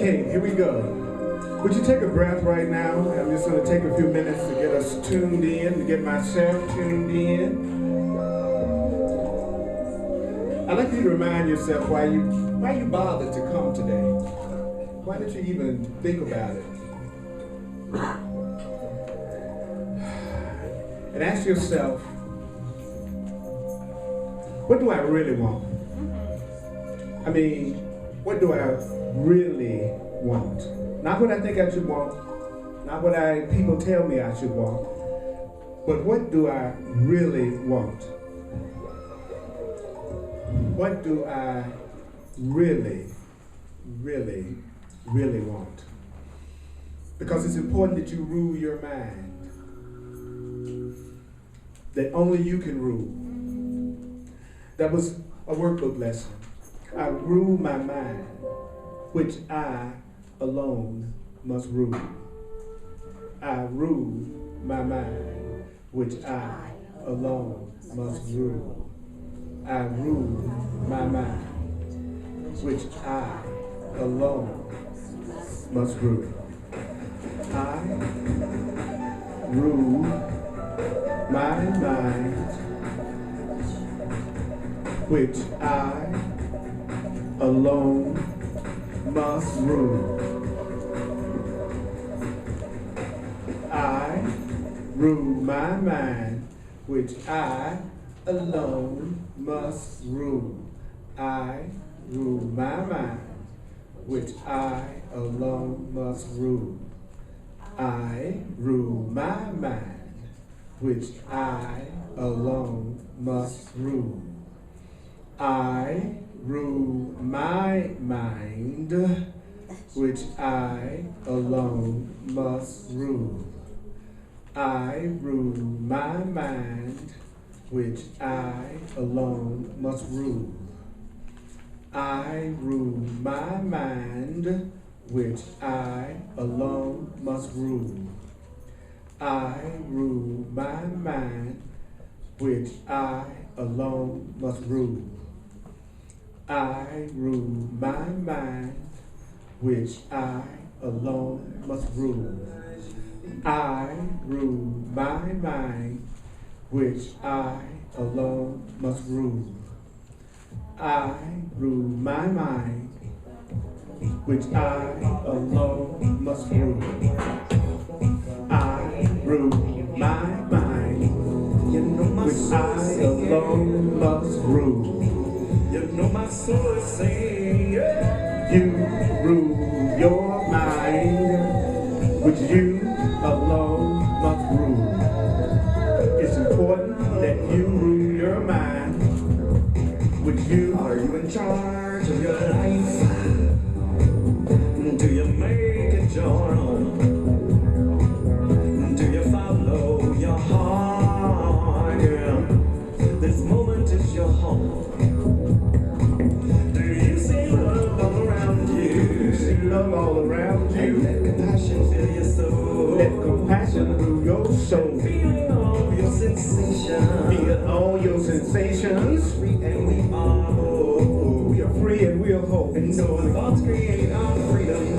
Okay, here we go. Would you take a breath right now? I'm just going to take a few minutes to get us tuned in, to get myself tuned in. I'd like you to remind yourself why you bothered to come today. Why did you even think about it? And ask yourself, what do I really want? I mean, what do I really want? Not what I think I should want, not what people tell me I should want, but what do I really want? What do I really, really, really want? Because it's important that you rule your mind. That only you can rule. That was a workbook lesson. I rule my mind, which I alone must rule. I rule my mind, which I alone must rule. I rule my mind, which I alone must rule. I rule my mind, which I alone must rule. I rule my mind, which I alone must rule. I rule my mind, which I alone must rule. I rule my mind, which I alone must rule. I rule my mind, which I alone must rule. I rule my mind, which I alone must rule. I rule my mind, which I alone must rule. I rule my mind, which I alone must rule. I rule my mind, which I alone must rule. I rule my mind, which I alone must rule. I rule my mind, which I alone must rule. I rule my mind, which I alone must rule. You know my soul is saying, yeah. You rule your mind, which you alone must rule. It's important that you rule your mind, which you are you in charge of your life. Do you make it your own? Do you follow your heart, girl? This moment is your home. Do you see love all around you? See love all around you. And let compassion fill your soul. Let compassion fill your soul. Feel all your sensations. Feel all your sensations. And we are whole. We are free and we are whole. And so our thoughts create our freedom.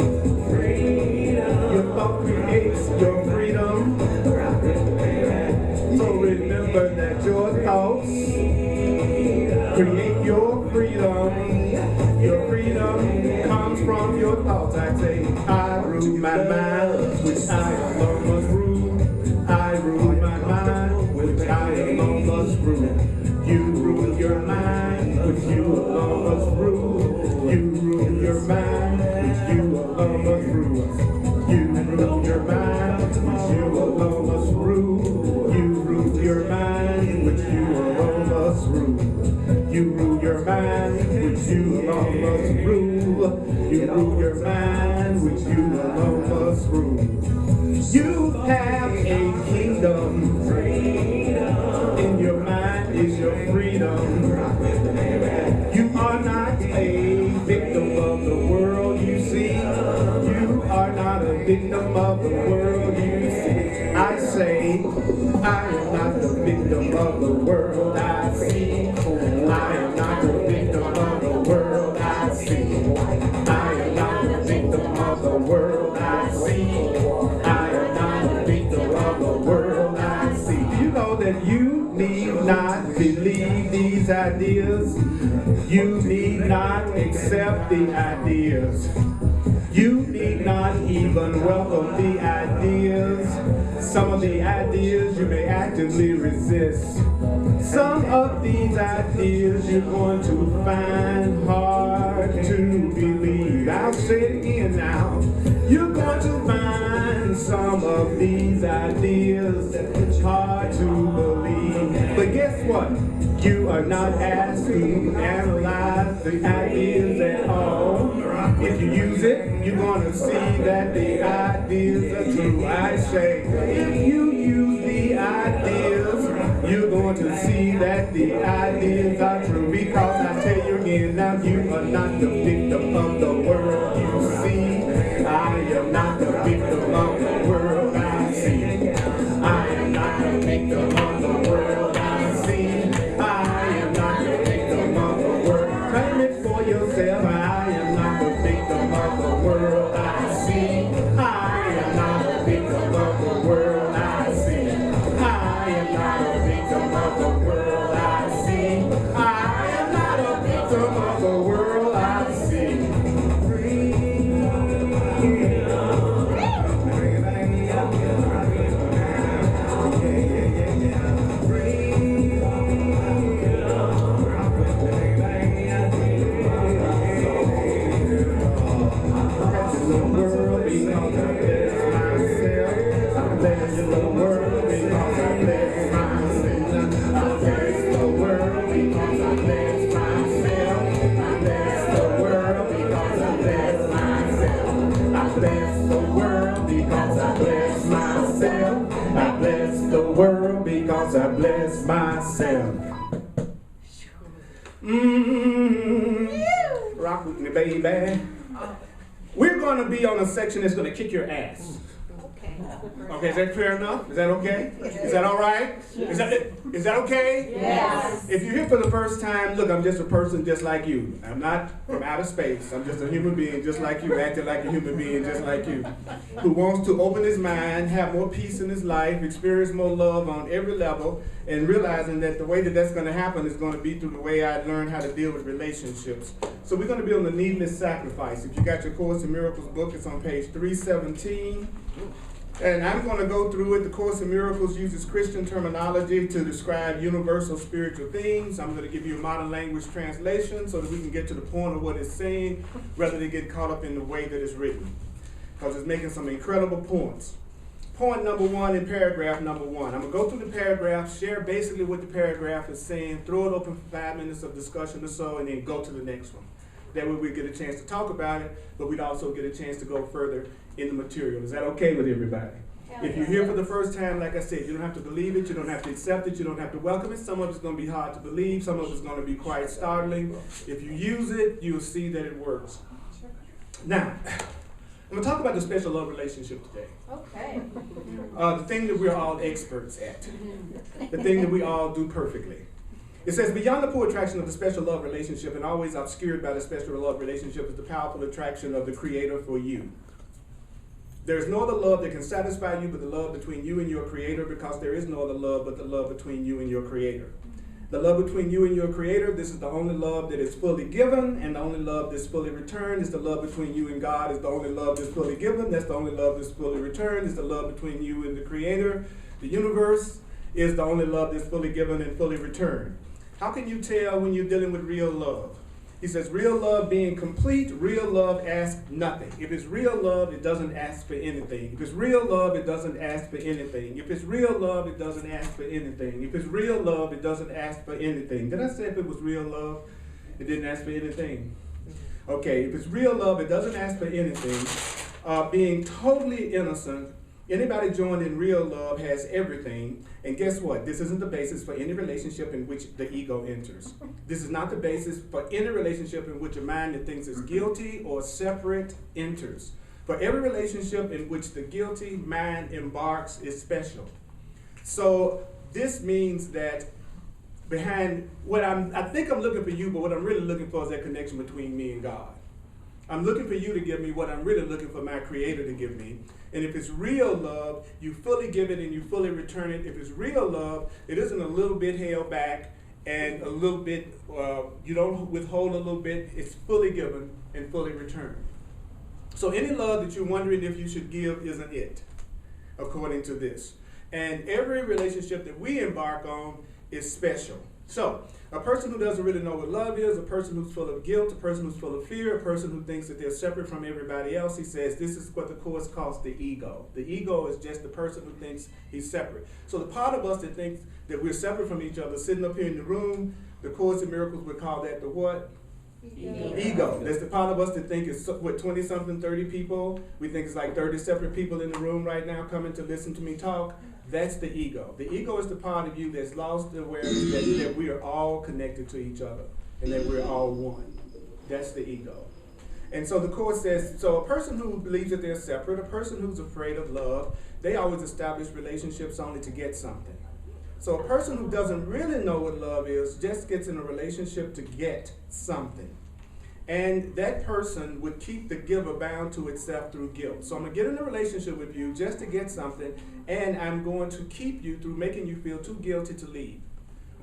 Your thought creates your freedom. So remember that your thoughts create your freedom. Your freedom comes from your thoughts. I say, I rule my mind, which I alone must rule. I rule my mind, which I alone must rule. You rule your mind, which you alone must rule. You rule your mind, which you alone must rule. You rule your mind, which you alone must rule. You rule your mind, which you alone must rule. You rule your mind, which you alone must rule. You rule your mind, which you alone must rule. You have a kingdom. In your mind is your freedom. You are not a victim of the world you see. You are not a victim of the world you see. I say, I am not the victim of the world I see. I am not the victim of the world I see. I am not the victim ideas. You need not accept the ideas. You need not even welcome the ideas. Some of the ideas you may actively resist. Some of these ideas you're going to find hard to believe. I'll say it again now. You're going to find some of these ideas hard to believe. But guess what? You are not asked to analyze the ideas at all. If you use it, you're going to see that the ideas are true. I say, if you use the ideas, you're going to see that the ideas are true. Because I tell you again, now you are not the victim of the world you see. I am not the victim of the world I see. I am not the victim of the world I see. I am not the victim of the world. Claim it for yourself. I am not the victim of the world I see. I am not a victim of the world I see. I am not a victim of the world I see. I am not a victim of the world I see. Because I bless myself. Rock with me, baby. We're going to be on a section that's going to kick your ass. Okay, is that fair enough? Is that okay? Is that all right? Is that okay? Yes. If you're here for the first time, look, I'm just a person just like you. I'm not from outer space. I'm just a human being just like you, acting like a human being just like you, who wants to open his mind, have more peace in his life, experience more love on every level, and realizing that the way that that's going to happen is going to be through the way I learn how to deal with relationships. So we're going to be on the needless sacrifice. If you got your Course in Miracles book, it's on page 317. And I'm going to go through it. The Course in Miracles uses Christian terminology to describe universal spiritual themes. I'm going to give you a modern language translation so that we can get to the point of what it's saying rather than get caught up in the way that it's written, because it's making some incredible points. Point number one in paragraph number one. I'm going to go through the paragraph, share basically what the paragraph is saying, throw it open for 5 minutes of discussion or so, and then go to the next one. That way we get a chance to talk about it, but we'd also get a chance to go further in the material. Is that okay with everybody? If you're here for the first time, like I said, you don't have to believe it, you don't have to accept it, you don't have to welcome it. Some of it's going to be hard to believe, some of it's going to be quite startling. If you use it, you'll see that it works. Now, I'm going to talk about the special love relationship today. Okay. The thing that we're all experts at. The thing that we all do perfectly. It says, beyond the poor attraction of the special love relationship and always obscured by the special love relationship is the powerful attraction of the Creator for you. There is no other love that can satisfy you but the love between you and your Creator, because there is no other love but the love between you and your Creator. The love between you and your Creator, this is the only love that is fully given, and the only love that's fully returned is the love between you and God. Is the only love that's fully given, that's the only love that's fully returned, is the love between you and the Creator. The universe is the only love that's fully given and fully returned. How can you tell when you're dealing with real love? He says, real love being complete, real love asks nothing. If it's real love, it doesn't ask for anything. If it's real love, it doesn't ask for anything. If it's real love, it doesn't ask for anything. If it's real love, it doesn't ask for anything. Did I say if it was real love, it didn't ask for anything? Okay, if it's real love, it doesn't ask for anything. Being totally innocent, anybody joined in real love has everything. And guess what? This isn't the basis for any relationship in which the ego enters. This is not the basis for any relationship in which a mind that thinks is guilty or separate enters. For every relationship in which the guilty mind embarks is special. So this means that behind what I think I'm looking for you, but what I'm really looking for is that connection between me and God. I'm looking for you to give me what I'm really looking for my Creator to give me. And if it's real love, you fully give it and you fully return it. If it's real love, it isn't a little bit held back and a little bit, you don't withhold a little bit, it's fully given and fully returned. So any love that you're wondering if you should give isn't it, according to this. And every relationship that we embark on is special. So a person who doesn't really know what love is, a person who's full of guilt, a person who's full of fear, a person who thinks that they're separate from everybody else, he says this is what the Course calls the ego. The ego is just the person who thinks he's separate. So the part of us that thinks that we're separate from each other, sitting up here in the room, the Course in Miracles would call that the what? Ego. That's the part of us that think it's, what, 20-something, 30 people. We think it's like 30 separate people in the room right now coming to listen to me talk. That's the ego. The ego is the part of you that's lost the awareness that we are all connected to each other and that we're all one. That's the ego. And so the Course says, so a person who believes that they're separate, a person who's afraid of love, they always establish relationships only to get something. So a person who doesn't really know what love is just gets in a relationship to get something. And that person would keep the giver bound to itself through guilt. So I'm going to get in a relationship with you just to get something, and I'm going to keep you through making you feel too guilty to leave,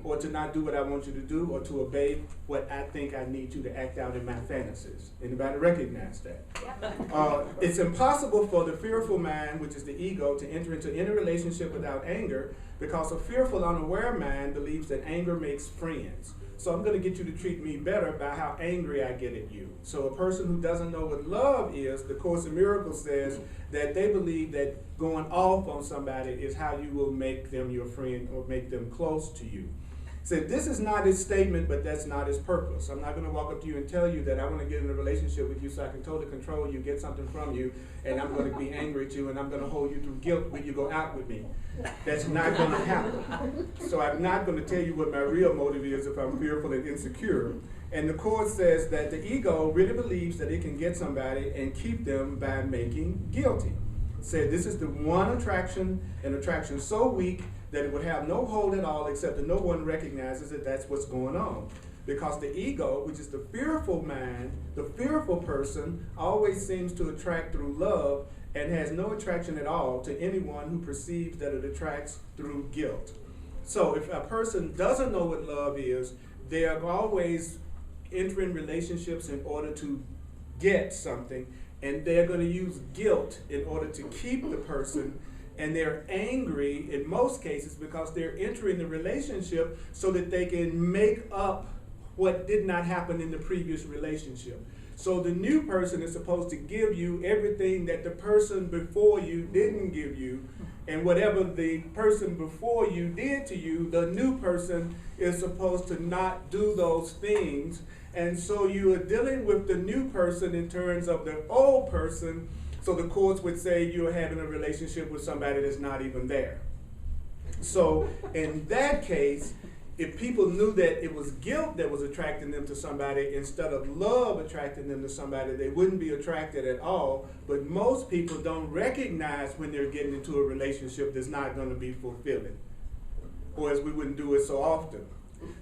or to not do what I want you to do, or to obey what I think I need you to act out in my fantasies. Anybody recognize that? Yep. It's impossible for the fearful mind, which is the ego, to enter into any relationship without anger, because a fearful, unaware mind believes that anger makes friends. So I'm going to get you to treat me better by how angry I get at you. So a person who doesn't know what love is, the Course in Miracles says that they believe that going off on somebody is how you will make them your friend or make them close to you. So this is not his statement, but that's not his purpose. I'm not going to walk up to you and tell you that I want to get in a relationship with you so I can totally control you, get something from you, and I'm going to be angry at you, and I'm going to hold you through guilt when you go out with me. That's not going to happen. So I'm not going to tell you what my real motive is if I'm fearful and insecure. And the Course says that the ego really believes that it can get somebody and keep them by making guilty. It said this is the one attraction, an attraction so weak that it would have no hold at all, except that no one recognizes that that's what's going on. Because the ego, which is the fearful mind, the fearful person, always seems to attract through love and has no attraction at all to anyone who perceives that it attracts through guilt. So if a person doesn't know what love is, they are always entering relationships in order to get something, and they're going to use guilt in order to keep the person. And they're angry in most cases because they're entering the relationship so that they can make up what did not happen in the previous relationship. So the new person is supposed to give you everything that the person before you didn't give you. And whatever the person before you did to you, the new person is supposed to not do those things. And so you are dealing with the new person in terms of the old person. So the Course would say you're having a relationship with somebody that's not even there. So in that case, if people knew that it was guilt that was attracting them to somebody instead of love attracting them to somebody, they wouldn't be attracted at all. But most people don't recognize when they're getting into a relationship that's not going to be fulfilling, or as we wouldn't do it so often.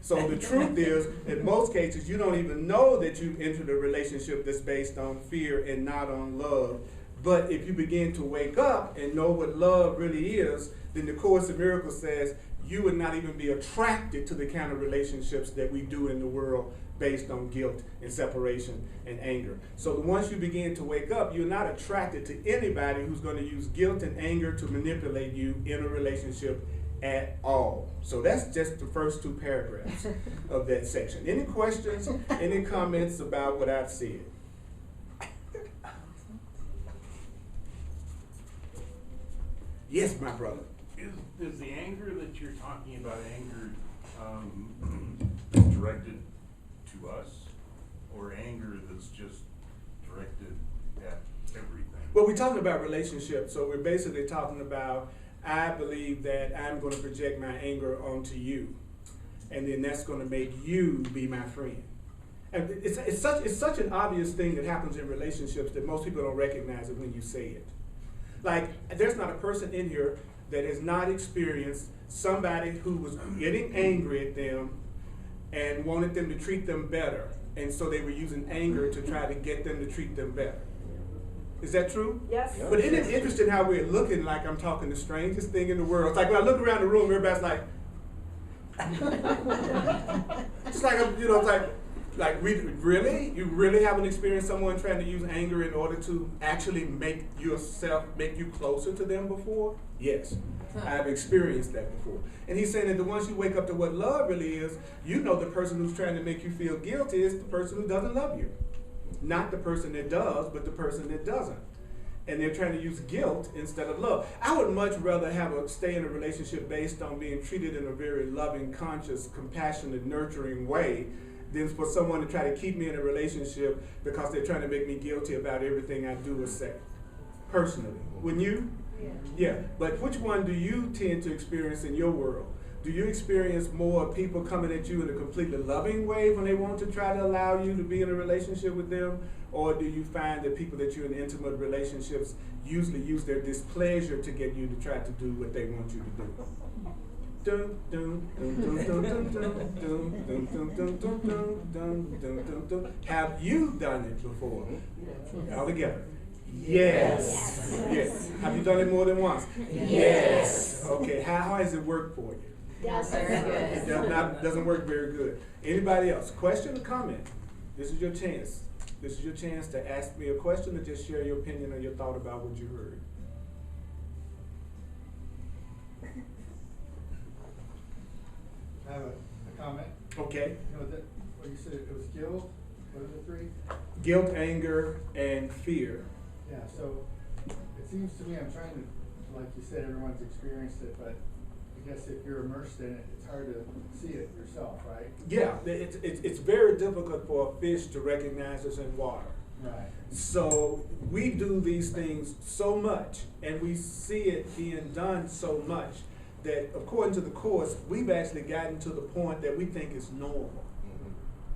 So the truth is, in most cases, you don't even know that you've entered a relationship that's based on fear and not on love. But if you begin to wake up and know what love really is, then the Course in Miracles says you would not even be attracted to the kind of relationships that we do in the world based on guilt and separation and anger. So once you begin to wake up, you're not attracted to anybody who's going to use guilt and anger to manipulate you in a relationship at all. So that's just the first two paragraphs of that section. Any questions, any comments about what I've said? Yes, my brother. Is the anger that you're talking about anger directed to us, or anger that's just directed at everything? Well, we're talking about relationships, so we're basically talking about, I believe that I'm going to project my anger onto you, and then that's going to make you be my friend. And it's such an obvious thing that happens in relationships that most people don't recognize it when you say it. Like, there's not a person in here that has not experienced somebody who was getting angry at them and wanted them to treat them better. And so they were using anger to try to get them to treat them better. Is that true? Yes. But isn't it interesting how we're looking like I'm talking the strangest thing in the world? It's like when I look around the room, everybody's like, It's like, you really haven't experienced someone trying to use anger in order to actually make you closer to them before? Yes, I've experienced that before. And he's saying that the once you wake up to what love really is, you know the person who's trying to make you feel guilty is the person who doesn't love you. Not the person that does, but the person that doesn't. And they're trying to use guilt instead of love. I would much rather stay in a relationship based on being treated in a very loving, conscious, compassionate, nurturing way than for someone to try to keep me in a relationship because they're trying to make me guilty about everything I do or say. Personally. Wouldn't you? Yeah. But which one do you tend to experience in your world? Do you experience more people coming at you in a completely loving way when they want to try to allow you to be in a relationship with them? Or do you find that people that you're in intimate relationships usually use their displeasure to get you to try to do what they want you to do? Have you done it before? All together. Yes. Yes. Have you done it more than once? Yes. Okay. How has it worked for you? That's very good. It doesn't work very good. Anybody else? Question or comment? This is your chance. This is your chance to ask me a question or just share your opinion or your thought about what you heard. I have a comment. Okay. You know, what you said, it was guilt. What are the three? Guilt, anger, and fear. Yeah, so it seems to me, I'm trying to, like you said, everyone's experienced it, but I guess if you're immersed in it, it's hard to see it yourself, right? Yeah, it's very difficult for a fish to recognize us in water. Right. So we do these things so much, and we see it being done so much that, according to the Course, we've actually gotten to the point that we think it's normal.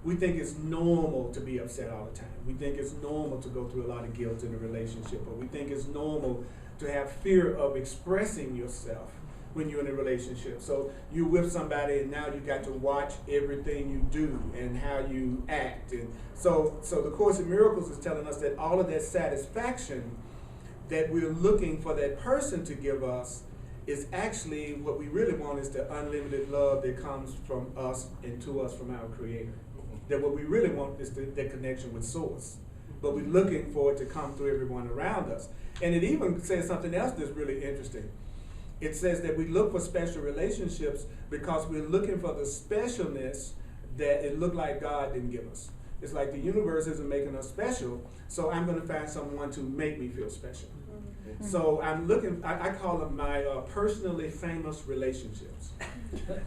We think it's normal to be upset all the time. We think it's normal to go through a lot of guilt in a relationship, or we think it's normal to have fear of expressing yourself when you're in a relationship. So you're with somebody and now you got to watch everything you do and how you act. And so the Course in Miracles is telling us that all of that satisfaction that we're looking for that person to give us is actually what we really want is the unlimited love that comes from us and to us from our Creator. That what we really want is that connection with Source. But we're looking for it to come through everyone around us. And it even says something else that's really interesting. It says that we look for special relationships because we're looking for the specialness that it looked like God didn't give us. It's like the universe isn't making us special, so I'm going to find someone to make me feel special. Mm-hmm. So I'm looking, I call them my personally famous relationships.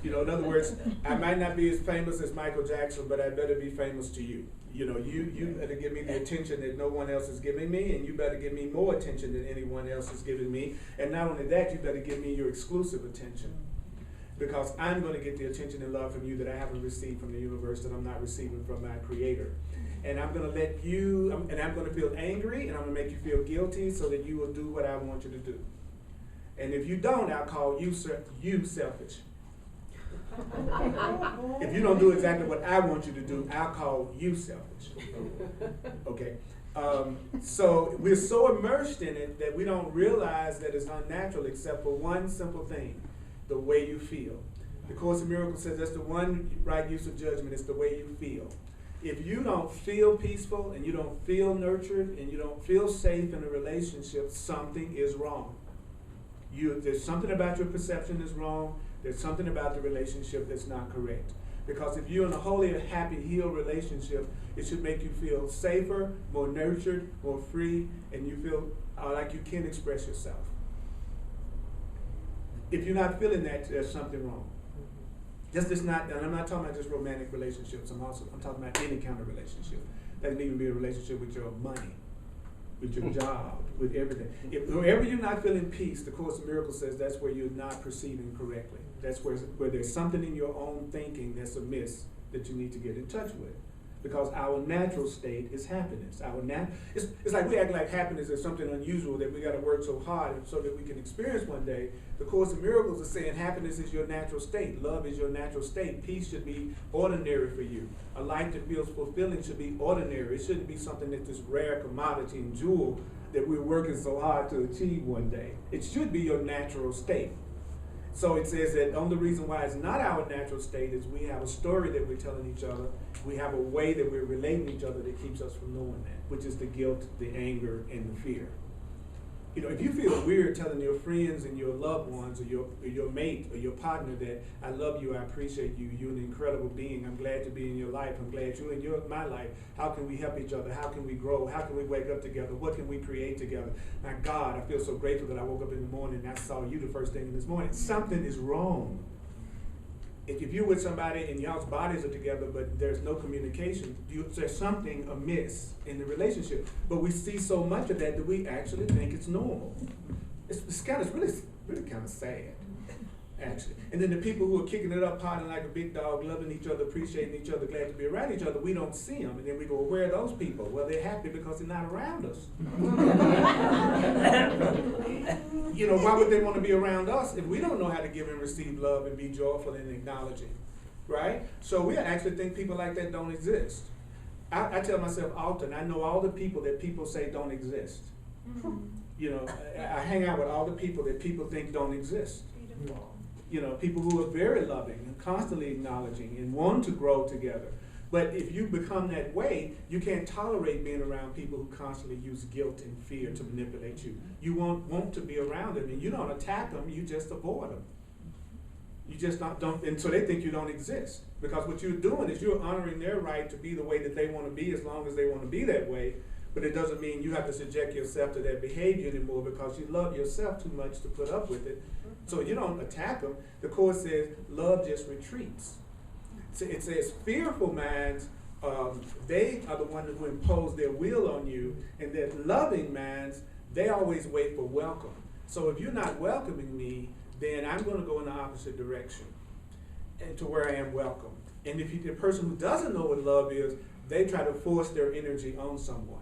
You know, in other words, I might not be as famous as Michael Jackson, but I better be famous to you. You know, you better give me the attention that no one else is giving me, and you better give me more attention than anyone else is giving me. And not only that, you better give me your exclusive attention. Because I'm going to get the attention and love from you that I haven't received from the universe, that I'm not receiving from my Creator. And I'm going to let you, and I'm going to feel angry, and I'm going to make you feel guilty so that you will do what I want you to do. And if you don't, I'll call you selfish. If you don't do exactly what I want you to do, I'll call you selfish. Okay. So we're so immersed in it that we don't realize that it's unnatural except for one simple thing, the way you feel. The Course in Miracles says that's the one right use of judgment, it's the way you feel. If you don't feel peaceful and you don't feel nurtured and you don't feel safe in a relationship, something is wrong. There's something about your perception that's wrong. There's something about the relationship that's not correct. Because if you're in a wholly happy, healed relationship, it should make you feel safer, more nurtured, more free, and you feel like you can express yourself. If you're not feeling that, there's something wrong. And I'm not talking about just romantic relationships. I'm talking about any kind of relationship. That can even be a relationship with your money, with your job, with everything. Wherever you're not feeling peace, the Course in Miracles says that's where you're not perceiving correctly. That's where there's something in your own thinking that's amiss that you need to get in touch with. Because our natural state is happiness. It's like we act like happiness is something unusual that we got to work so hard so that we can experience one day. The Course in Miracles is saying happiness is your natural state. Love is your natural state. Peace should be ordinary for you. A life that feels fulfilling should be ordinary. It shouldn't be something that's this rare commodity and jewel that we're working so hard to achieve one day. It should be your natural state. So it says that the only reason why it's not our natural state is we have a story that we're telling each other. We have a way that we're relating to each other that keeps us from knowing that, which is the guilt, the anger, and the fear. You know, if you feel weird telling your friends and your loved ones or your mate or your partner that I love you, I appreciate you, you're an incredible being, I'm glad to be in your life, I'm glad you're in my life, how can we help each other, how can we grow, how can we wake up together, what can we create together? My God, I feel so grateful that I woke up in the morning and I saw you the first thing this morning. Something is wrong. If you're with somebody and y'all's bodies are together but there's no communication, there's something amiss in the relationship. But we see so much of that we actually think it's normal. It's really kind of sad, actually. And then the people who are kicking it up, partying like a big dog, loving each other, appreciating each other, glad to be around each other, we don't see them. And then we go, well, where are those people? Well, they're happy because they're not around us. You know, why would they want to be around us if we don't know how to give and receive love and be joyful and acknowledging, right? So we actually think people like that don't exist. I tell myself often, I know all the people that people say don't exist. You know, I hang out with all the people that people think don't exist. Beautiful. You know, people who are very loving and constantly acknowledging and want to grow together. But if you become that way, you can't tolerate being around people who constantly use guilt and fear to manipulate you. You won't want to be around them, and you don't attack them, you just avoid them. You just don't, and so they think you don't exist. Because what you're doing is you're honoring their right to be the way that they want to be as long as they want to be that way. But it doesn't mean you have to subject yourself to that behavior anymore because you love yourself too much to put up with it. So you don't attack them. The Course says love just retreats. It says fearful minds, they are the ones who impose their will on you, and that loving minds, they always wait for welcome. So if you're not welcoming me, then I'm going to go in the opposite direction and to where I am welcome. And if the person who doesn't know what love is, they try to force their energy on someone.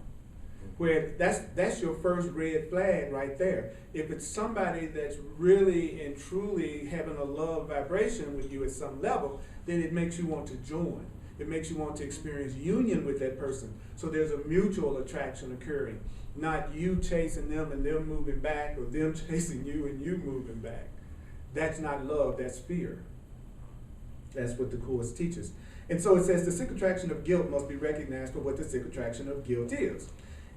Where that's your first red flag right there. If it's somebody that's really and truly having a love vibration with you at some level, then it makes you want to join. It makes you want to experience union with that person. So there's a mutual attraction occurring, not you chasing them and them moving back, or them chasing you and you moving back. That's not love, that's fear. That's what the Course teaches. And so it says the sick attraction of guilt must be recognized for what the sick attraction of guilt is.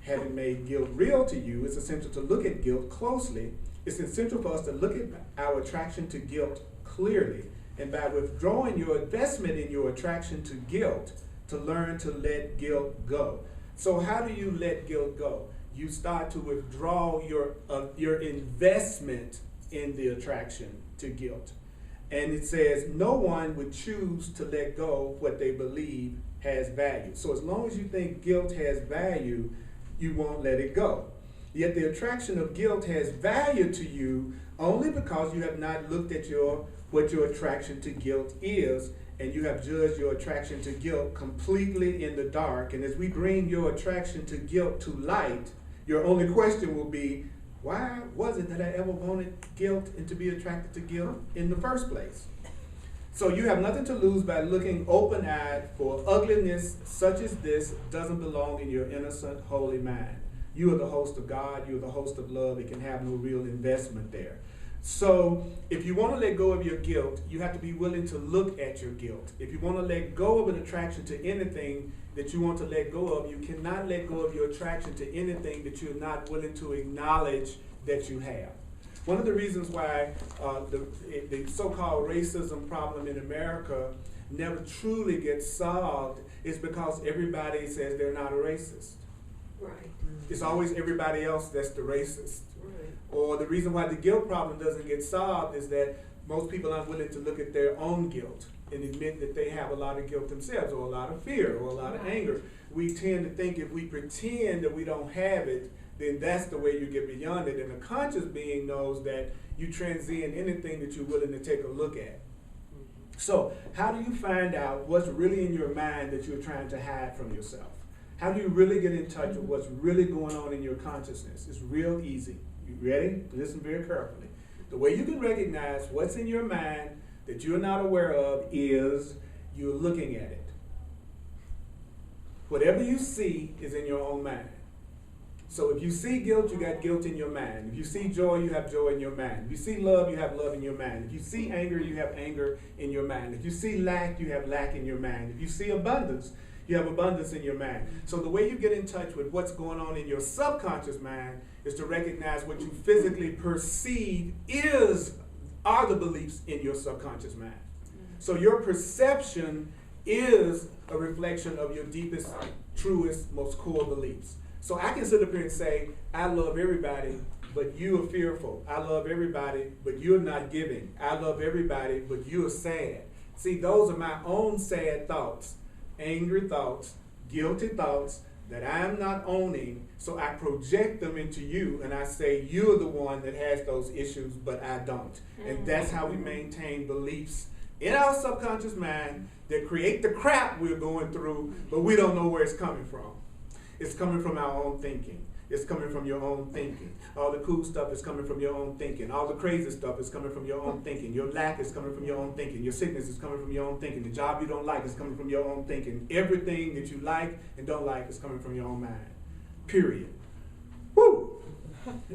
Having made guilt real to you, it's essential to look at guilt closely. It's essential for us to look at our attraction to guilt clearly, and by withdrawing your investment in your attraction to guilt, to learn to let guilt go. So how do you let guilt go? You start to withdraw your investment in the attraction to guilt. And it says no one would choose to let go what they believe has value. So as long as you think guilt has value, you won't let it go. Yet the attraction of guilt has value to you only because you have not looked at what your attraction to guilt is, and you have judged your attraction to guilt completely in the dark. And as we bring your attraction to guilt to light, your only question will be, why was it that I ever wanted guilt and to be attracted to guilt in the first place? So you have nothing to lose by looking open-eyed, for ugliness such as this doesn't belong in your innocent, holy mind. You are the host of God. You are the host of love. It can have no real investment there. So if you want to let go of your guilt, you have to be willing to look at your guilt. If you want to let go of an attraction to anything that you want to let go of, you cannot let go of your attraction to anything that you're not willing to acknowledge that you have. One of the reasons why the so-called racism problem in America never truly gets solved is because everybody says they're not a racist. Right. It's always everybody else that's the racist. Right. Or the reason why the guilt problem doesn't get solved is that most people aren't willing to look at their own guilt and admit that they have a lot of guilt themselves, or a lot of fear, or a lot of anger. We tend to think if we pretend that we don't have it, then that's the way you get beyond it. And the conscious being knows that you transcend anything that you're willing to take a look at. So how do you find out what's really in your mind that you're trying to hide from yourself? How do you really get in touch with what's really going on in your consciousness? It's real easy. You ready? Listen very carefully. The way you can recognize what's in your mind that you're not aware of is you're looking at it. Whatever you see is in your own mind. So if you see guilt, you got guilt in your mind. If you see joy, you have joy in your mind. If you see love, you have love in your mind. If you see anger, you have anger in your mind. If you see lack, you have lack in your mind. If you see abundance, you have abundance in your mind. So the way you get in touch with what's going on in your subconscious mind is to recognize what you physically perceive are the beliefs in your subconscious mind. So your perception is a reflection of your deepest, truest, most core beliefs. So I can sit up here and say, I love everybody, but you are fearful. I love everybody, but you're not giving. I love everybody, but you're sad. See, those are my own sad thoughts, angry thoughts, guilty thoughts that I'm not owning. So I project them into you, and I say, you're the one that has those issues, but I don't. And that's how we maintain beliefs in our subconscious mind that create the crap we're going through, but we don't know where it's coming from. It's coming from our own thinking. It's coming from your own thinking. All the cool stuff is coming from your own thinking. All the crazy stuff is coming from your own thinking. Your lack is coming from your own thinking. Your sickness is coming from your own thinking. The job you don't like is coming from your own thinking. Everything that you like and don't like is coming from your own mind. Period. Woo!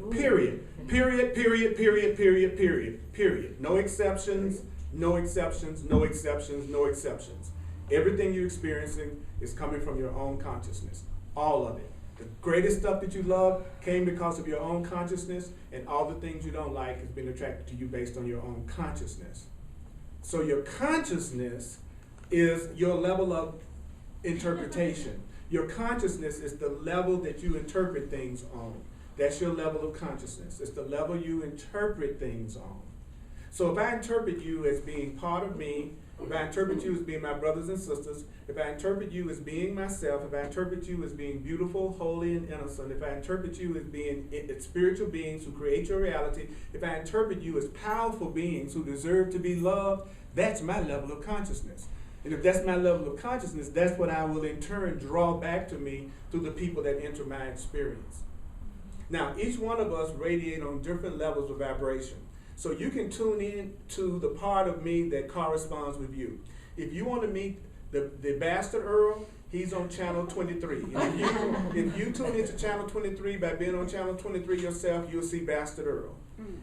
Period. Period, period, period, period, period, period. No exceptions, no exceptions, no exceptions, no exceptions. Everything you're experiencing is coming from your own consciousness. All of it. The greatest stuff that you love came because of your own consciousness, and all the things you don't like has been attracted to you based on your own consciousness. So your consciousness is your level of interpretation. Your consciousness is the level that you interpret things on. That's your level of consciousness. It's the level you interpret things on. So if I interpret you as being part of me, if I interpret you as being my brothers and sisters, if I interpret you as being myself, if I interpret you as being beautiful, holy, and innocent, if I interpret you as being spiritual beings who create your reality, if I interpret you as powerful beings who deserve to be loved, that's my level of consciousness. And if that's my level of consciousness, that's what I will in turn draw back to me through the people that enter my experience. Now, each one of us radiate on different levels of vibration. So you can tune in to the part of me that corresponds with you. If you want to meet the bastard Earl, he's on channel 23. And if you tune into channel 23 by being on channel 23 yourself, you'll see bastard Earl.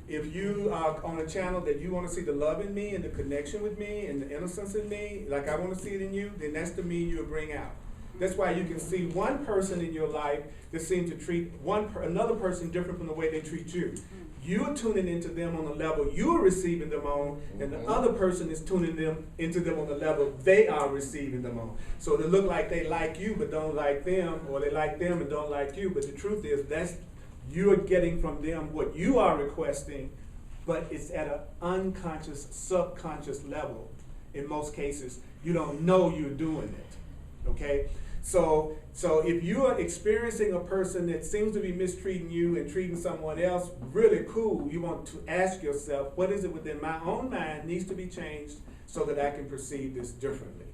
If you are on a channel that you want to see the love in me and the connection with me and the innocence in me, like I want to see it in you, then that's the me you'll bring out. That's why you can see one person in your life that seems to treat another person different from the way they treat you. You're tuning into them on the level you're receiving them on, and the other person is tuning into them on the level they are receiving them on. So they look like they like you but don't like them, or they like them and don't like you. But the truth is you're getting from them what you are requesting, but it's at an unconscious, subconscious level. In most cases, you don't know you're doing it. Okay? So if you are experiencing a person that seems to be mistreating you and treating someone else really cool, you want to ask yourself, what is it within my own mind needs to be changed so that I can perceive this differently?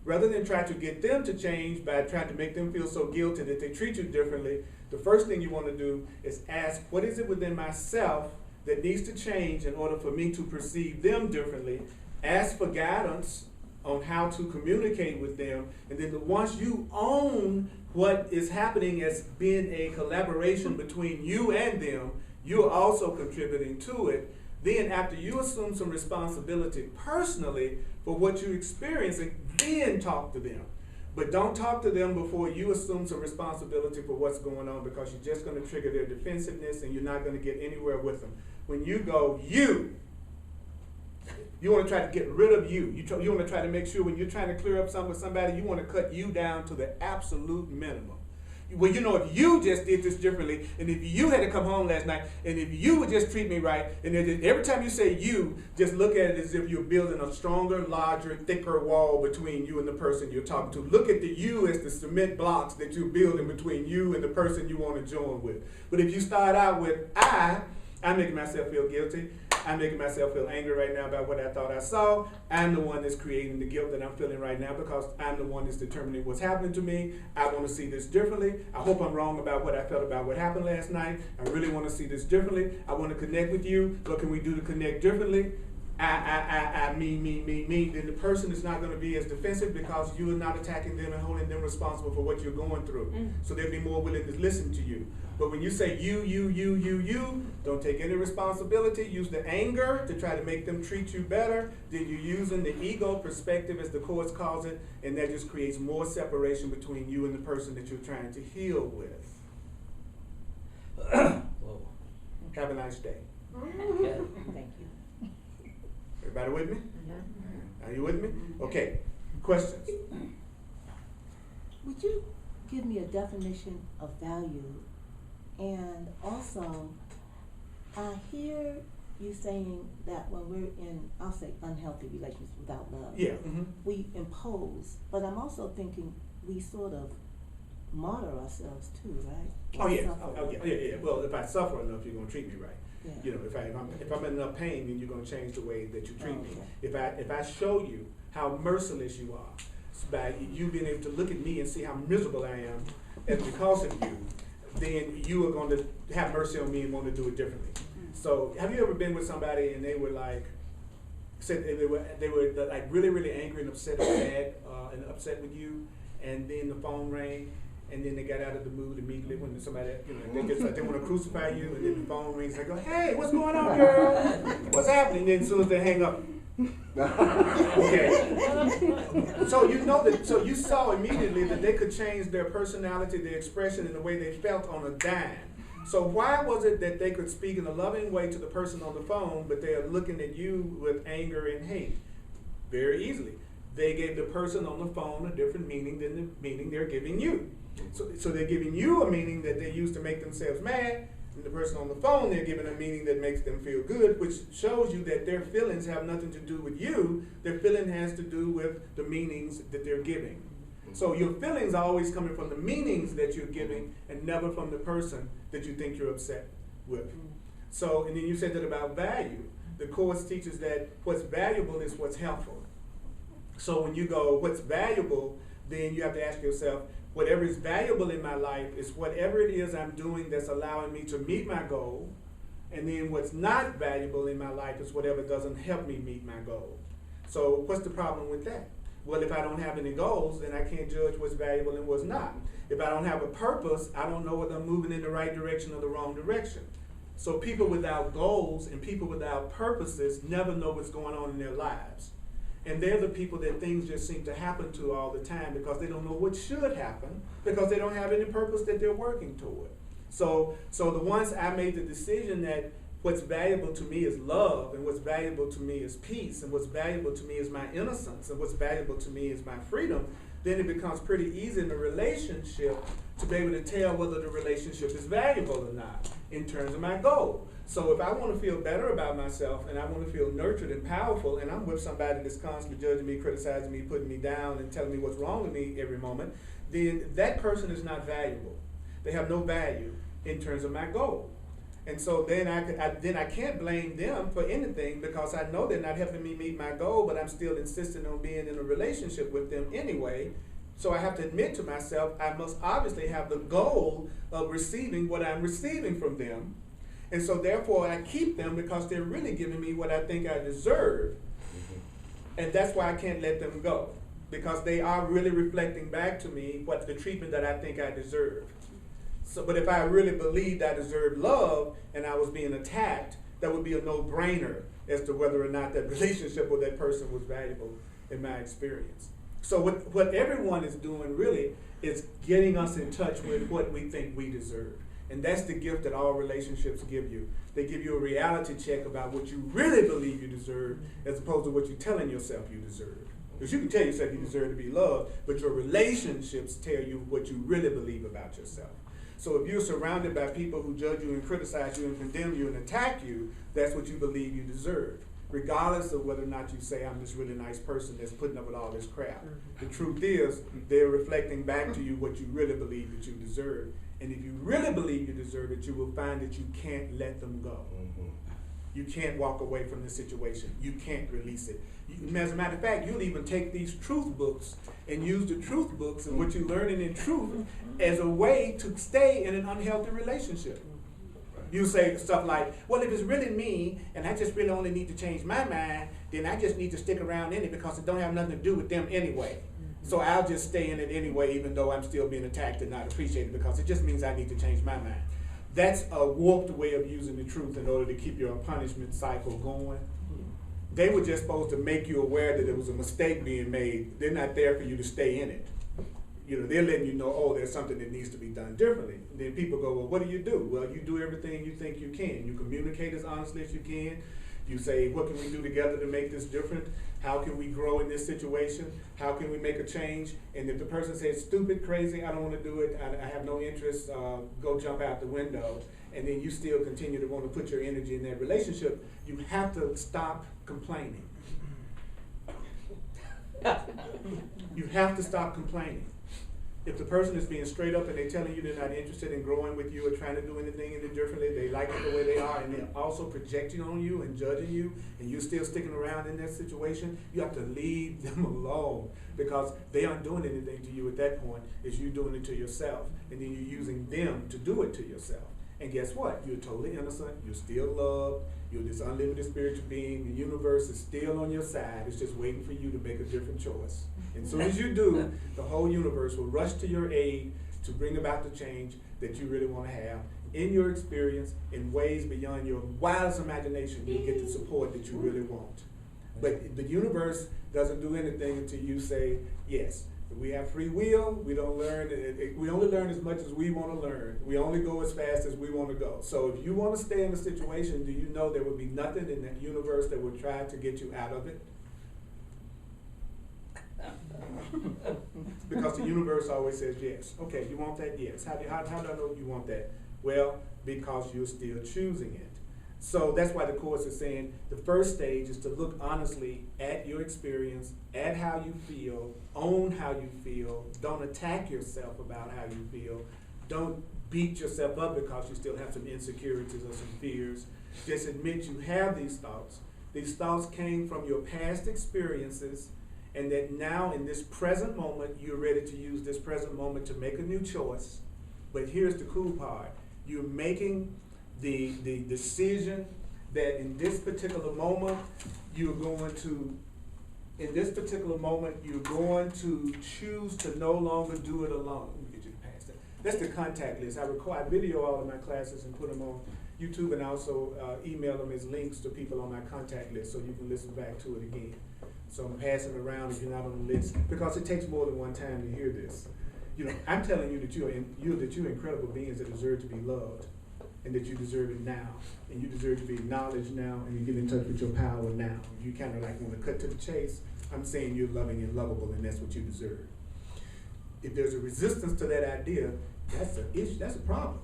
Rather than try to get them to change by trying to make them feel so guilty that they treat you differently, the first thing you want to do is ask, what is it within myself that needs to change in order for me to perceive them differently? Ask for guidance on how to communicate with them, and then once you own what is happening as being a collaboration between you and them, you're also contributing to it. Then after you assume some responsibility personally for what you're experiencing, then talk to them. But don't talk to them before you assume some responsibility for what's going on, because you're just going to trigger their defensiveness and you're not going to get anywhere with them. When you go, you want to try to get rid of you. You want to try to make sure when you're trying to clear up something with somebody, you want to cut you down to the absolute minimum. Well, if you just did this differently, and if you had to come home last night, and if you would just treat me right, and every time you say you, just look at it as if you're building a stronger, larger, thicker wall between you and the person you're talking to. Look at the you as the cement blocks that you're building between you and the person you want to join with. But if you start out with I'm making myself feel guilty. I'm making myself feel angry right now about what I thought I saw. I'm the one that's creating the guilt that I'm feeling right now because I'm the one that's determining what's happening to me. I want to see this differently. I hope I'm wrong about what I felt about what happened last night. I really want to see this differently. I want to connect with you. What can we do to connect differently? me, then the person is not going to be as defensive because you are not attacking them and holding them responsible for what you're going through. So they'll be more willing to listen to you. But when you say you, don't take any responsibility, use the anger to try to make them treat you better, then you're using the ego perspective, as the course calls it, and that just creates more separation between you and the person that you're trying to heal with. Have a nice day. Good. Thank you. Everybody with me? Are you with me? Okay. Questions? Would you give me a definition of value? And also, I hear you saying that when we're in, I'll say, unhealthy relationships without love, Yeah. we impose. But I'm also thinking we sort of martyr ourselves too, right? Oh yeah. Suffer. Yeah. Well, if I suffer enough, you're gonna treat me right. Yeah. You know, if I'm in enough pain, then you're gonna change the way that you treat me. Okay. If I show you how merciless you are, by you being able to look at me and see how miserable I am, and because of you, then you are going to have mercy on me and want to do it differently. So, have you ever been with somebody and they were like, said they were like really, really angry and upset, and upset with you, and then the phone rang, and then they got out of the mood immediately when somebody, you know, they just like they want to crucify you, and then the phone rings, they go, hey, what's going on, girl? What's happening? And then as soon as they hang up, okay. So you know that. So you saw immediately that they could change their personality, their expression, and the way they felt on a dime. So why was it that they could speak in a loving way to the person on the phone, but they are looking at you with anger and hate? Very easily, they gave the person on the phone a different meaning than the meaning they're giving you. So they're giving you a meaning that they use to make themselves mad. And the person on the phone, they're giving a meaning that makes them feel good, which shows you that their feelings have nothing to do with you. Their feeling has to do with the meanings that they're giving. So your feelings are always coming from the meanings that you're giving and never from the person that you think you're upset with. So, and then you said that about value. The Course teaches that what's valuable is what's helpful. So when you go, what's valuable, then you have to ask yourself, whatever is valuable in my life is whatever it is I'm doing that's allowing me to meet my goal. And then what's not valuable in my life is whatever doesn't help me meet my goal. So what's the problem with that? Well, if I don't have any goals, then I can't judge what's valuable and what's not. If I don't have a purpose, I don't know whether I'm moving in the right direction or the wrong direction. So people without goals and people without purposes never know what's going on in their lives. And they're the people that things just seem to happen to all the time because they don't know what should happen because they don't have any purpose that they're working toward. So the ones I made the decision that what's valuable to me is love, and what's valuable to me is peace, and what's valuable to me is my innocence, and what's valuable to me is my freedom, then it becomes pretty easy in a relationship to be able to tell whether the relationship is valuable or not in terms of my goal. So if I want to feel better about myself and I want to feel nurtured and powerful, and I'm with somebody that's constantly judging me, criticizing me, putting me down, and telling me what's wrong with me every moment, then that person is not valuable. They have no value in terms of my goal. And so then I can't blame them for anything because I know they're not helping me meet my goal, but I'm still insisting on being in a relationship with them anyway. So I have to admit to myself, I must obviously have the goal of receiving what I'm receiving from them. And so therefore I keep them because they're really giving me what I think I deserve. And that's why I can't let them go, because they are really reflecting back to me what the treatment that I think I deserve. So, but if I really believed I deserved love and I was being attacked, that would be a no-brainer as to whether or not that relationship with that person was valuable in my experience. So what everyone is doing really is getting us in touch with what we think we deserve. And that's the gift that all relationships give you. They give you a reality check about what you really believe you deserve as opposed to what you're telling yourself you deserve. Because you can tell yourself you deserve to be loved, but your relationships tell you what you really believe about yourself. So if you're surrounded by people who judge you and criticize you and condemn you and attack you, that's what you believe you deserve, regardless of whether or not you say, I'm this really nice person that's putting up with all this crap. The truth is, they're reflecting back to you what you really believe that you deserve. And if you really believe you deserve it, you will find that you can't let them go. You can't walk away from the situation. You can't release it. As a matter of fact, you'll even take these truth books and use the truth books and what you're learning in truth as a way to stay in an unhealthy relationship. you say stuff like, well, if it's really me, and I just really only need to change my mind, then I just need to stick around in it because it don't have nothing to do with them anyway. So I'll just stay in it anyway, even though I'm still being attacked and not appreciated, because it just means I need to change my mind. That's a warped way of using the truth in order to keep your punishment cycle going. They were just supposed to make you aware that there was a mistake being made. They're not there for you to stay in it. You know, they're letting you know, oh, there's something that needs to be done differently. And then people go, well, what do? Well, you do everything you think you can. You communicate as honestly as you can. You say, what can we do together to make this different? How can we grow in this situation? How can we make a change? And if the person says, stupid, crazy, I don't want to do it, I have no interest, go jump out the window, and then you still continue to want to put your energy in that relationship, you have to stop complaining. You have to stop complaining. If the person is being straight up and they're telling you they're not interested in growing with you or trying to do anything differently, they like it the way they are, and they're also projecting on you and judging you, and you're still sticking around in that situation, you have to leave them alone, because they aren't doing anything to you at that point. It's you doing it to yourself, and then you're using them to do it to yourself. And guess what? You're totally innocent, you're still loved, you're this unlimited spiritual being, the universe is still on your side, it's just waiting for you to make a different choice. And as soon as you do, the whole universe will rush to your aid to bring about the change that you really want to have in your experience in ways beyond your wildest imagination. You get the support that you really want. But the universe doesn't do anything until you say yes. We have free will. We don't learn. We only learn as much as we want to learn. We only go as fast as we want to go. So if you want to stay in a situation, do you know there will be nothing in that universe that will try to get you out of it? Because the universe always says yes. Okay, you want that? Yes. How do I know you want that? Well, because you're still choosing it. So that's why the Course is saying the first stage is to look honestly at your experience, at how you feel, own how you feel. Don't attack yourself about how you feel. Don't beat yourself up because you still have some insecurities or some fears. Just admit you have these thoughts. These thoughts came from your past experiences, and that now in this present moment, you're ready to use this present moment to make a new choice. But here's the cool part. You're making the decision that in this particular moment, you're going to choose to no longer do it alone. Let me get you past that. That's the contact list. I video all of my classes and put them on YouTube, and also email them as links to people on my contact list so you can listen back to it again. So I'm passing around if you're not on the list, because it takes more than one time to hear this. You know, I'm telling you that you're incredible beings that deserve to be loved, and that you deserve it now, and you deserve to be acknowledged now, and you get in touch with your power now. You kind of like want to cut to the chase. I'm saying you're loving and lovable, and that's what you deserve. If there's a resistance to that idea, that's an issue. That's a problem.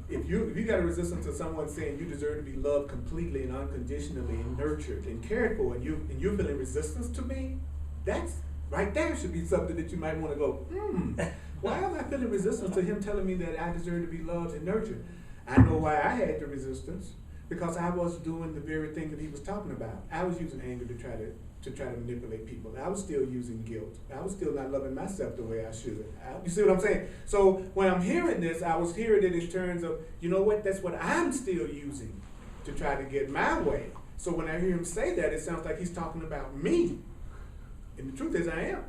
If you got a resistance to someone saying you deserve to be loved completely and unconditionally and nurtured and cared for, and you're feeling resistance to me, that's right there should be something that you might want to go, why am I feeling resistance to him telling me that I deserve to be loved and nurtured? I know why I had the resistance, because I was doing the very thing that he was talking about. I was using anger to try to manipulate people. I was still using guilt. I was still not loving myself the way I should. You see what I'm saying? So when I'm hearing this, I was hearing it in terms of, you know what, that's what I'm still using to try to get my way. So when I hear him say that, it sounds like he's talking about me. And the truth is I am.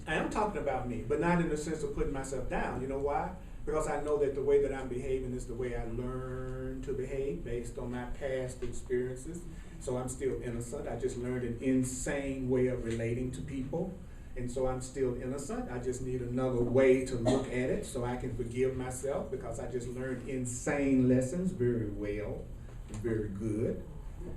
I am talking about me, but not in the sense of putting myself down. You know why? Because I know that the way that I'm behaving is the way I learned to behave based on my past experiences. So I'm still innocent. I just learned an insane way of relating to people. And so I'm still innocent. I just need another way to look at it so I can forgive myself, because I just learned insane lessons very well, very good.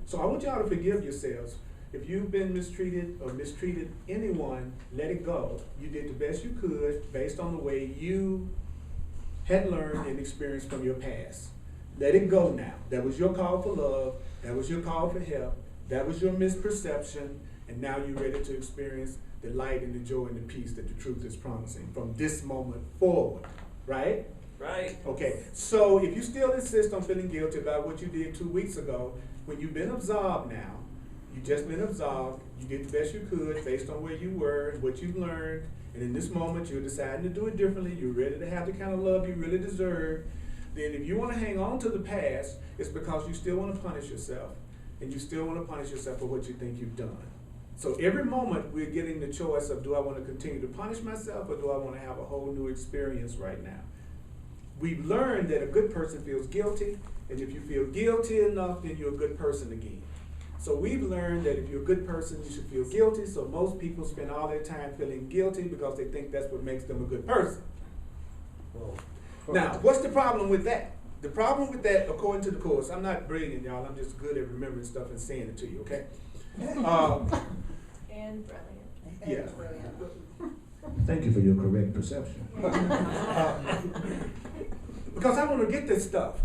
So I want y'all to forgive yourselves. If you've been mistreated or mistreated anyone, let it go. You did the best you could based on the way you had learned and experienced from your past. Let it go now. That was your call for love. That was your call for help. That was your misperception. And now you're ready to experience the light and the joy and the peace that the truth is promising from this moment forward. Right? Right. Okay. So if you still insist on feeling guilty about what you did 2 weeks ago, when you've been absolved now, you've just been absolved, you did the best you could based on where you were and what you've learned. And in this moment, you're deciding to do it differently. You're ready to have the kind of love you really deserve. then if you want to hang on to the past, it's because you still want to punish yourself, and you still want to punish yourself for what you think you've done. So every moment we're getting the choice of, do I want to continue to punish myself, or do I want to have a whole new experience right now? We've learned that a good person feels guilty, and if you feel guilty enough, then you're a good person again. So we've learned that if you're a good person, you should feel guilty. So most people spend all their time feeling guilty because they think that's what makes them a good person. Well, Now, what's the problem with that? The problem with that, according to the Course, I'm not brilliant, y'all. I'm just good at remembering stuff and saying it to you, okay? And brilliant. Yeah. thank you for your correct perception. Because I want to get this stuff.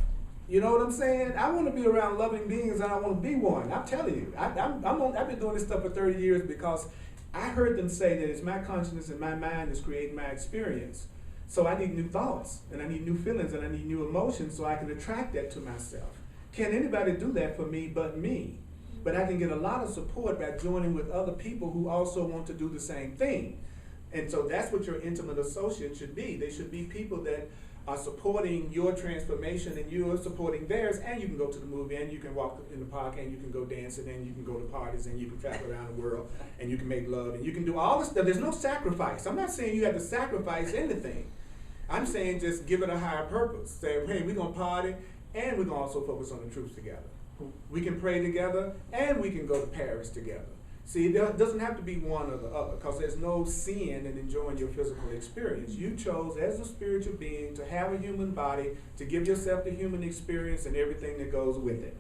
You know what I'm saying? I want to be around loving beings, and I want to be one. I'm telling you. I've been doing this stuff for 30 years because I heard them say that it's my consciousness and my mind that's creating my experience. So I need new thoughts, and I need new feelings, and I need new emotions so I can attract that to myself. Can't anybody do that for me but me? But I can get a lot of support by joining with other people who also want to do the same thing. And so that's what your intimate associate should be. They should be people that are supporting your transformation, and you're supporting theirs, and you can go to the movie, and you can walk in the park, and you can go dancing, and you can go to parties, and you can travel around the world, and you can make love, and you can do all this stuff. There's no sacrifice. I'm not saying you have to sacrifice anything. I'm saying just give it a higher purpose. Say, hey, we're going to party, and we're going to also focus on the truth together. We can pray together, and we can go to Paris together. See, it doesn't have to be one or the other, because there's no sin in enjoying your physical experience. You chose, as a spiritual being, to have a human body, to give yourself the human experience and everything that goes with it.